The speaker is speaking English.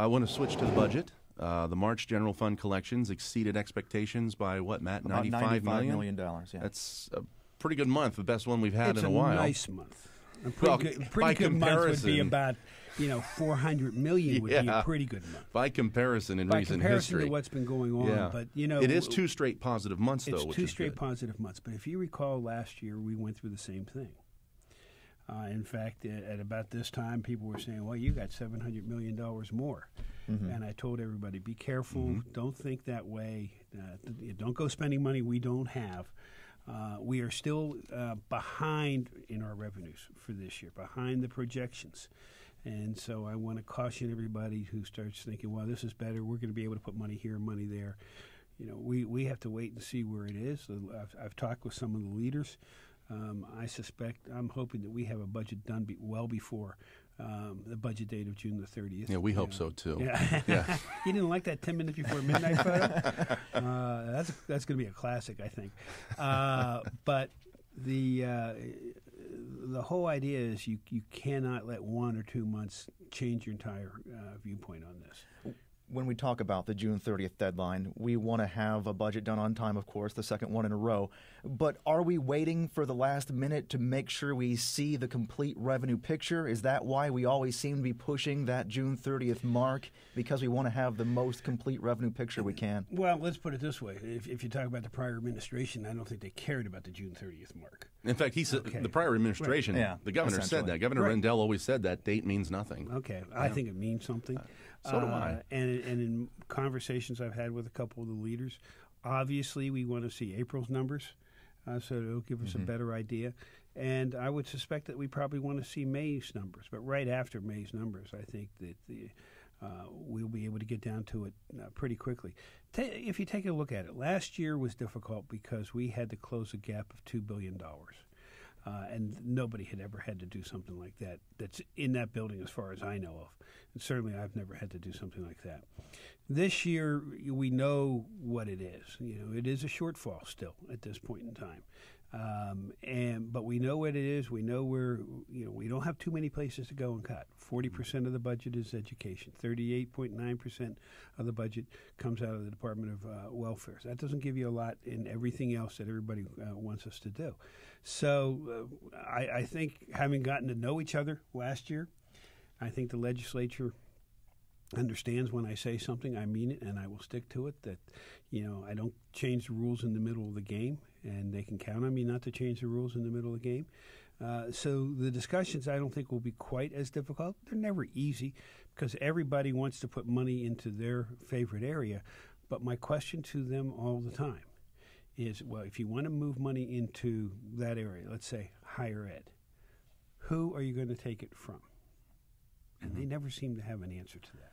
I want to switch to the budget. The March general fund collections exceeded expectations by what, Matt? About $95 million. Yeah. That's a pretty good month, the best one we've had in a while. It's a nice month. A Well, pretty good month would be about, $400 million would be a pretty good month. By comparison in recent history. To what's been going on. Yeah. But, it is 2 straight positive months, though. It's 2 straight positive months. But if you recall last year, we went through the same thing. In fact, at about this time, people were saying, well, you got $700 million more. Mm-hmm. And I told everybody, be careful. Mm-hmm. Don't think that way. Don't go spending money we don't have. We are still behind in our revenues for this year, behind the projections. And so I want to caution everybody who starts thinking, well, this is better. We're going to be able to put money here, money there. We have to wait and see where it is. I've talked with some of the leaders. I'm hoping that we have a budget done well before the budget date of June the 30th. Yeah, we hope so, too. Yeah. You didn't like that 10 minutes before midnight photo? That's going to be a classic, I think. But the whole idea is you cannot let 1 or 2 months change your entire viewpoint on this. When we talk about the June 30th deadline, we want to have a budget done on time, of course, the second one in a row. But are we waiting for the last minute to make sure we see the complete revenue picture? Is that why we always seem to be pushing that June 30th mark? Because we want to have the most complete revenue picture we can? Well, let's put it this way. If you talk about the prior administration, I don't think they cared about the June 30th mark. In fact, he said the prior administration, the governor said that. Governor Rendell always said that date means nothing. Okay. I think it means something. So do I. And in conversations I've had with a couple of the leaders, obviously we want to see April's numbers, so it'll give us a better idea. And I would suspect that we probably want to see May's numbers. But right after May's numbers, I think that we'll be able to get down to it pretty quickly. If you take a look at it, last year was difficult because we had to close a gap of $2 billion. And nobody had ever had to do something like that that's in that building as far as I know of. And certainly I've never had to do something like that. This year, we know what it is. It is a shortfall still at this point in time. But we know what it is. We know we don't have too many places to go and cut. 40% of the budget is education. 38.9% of the budget comes out of the Department of Welfare. So that doesn't give you a lot in everything else that everybody wants us to do. So I think having gotten to know each other last year, I think the legislature understands when I say something, I mean it, and I will stick to it, that, I don't change the rules in the middle of the game, and they can count on me not to change the rules in the middle of the game. So the discussions, I don't think, will be quite as difficult. They're never easy because everybody wants to put money into their favorite area. But my question to them all the time is, well, if you want to move money into that area, let's say higher ed, who are you going to take it from? And they never seem to have an answer to that.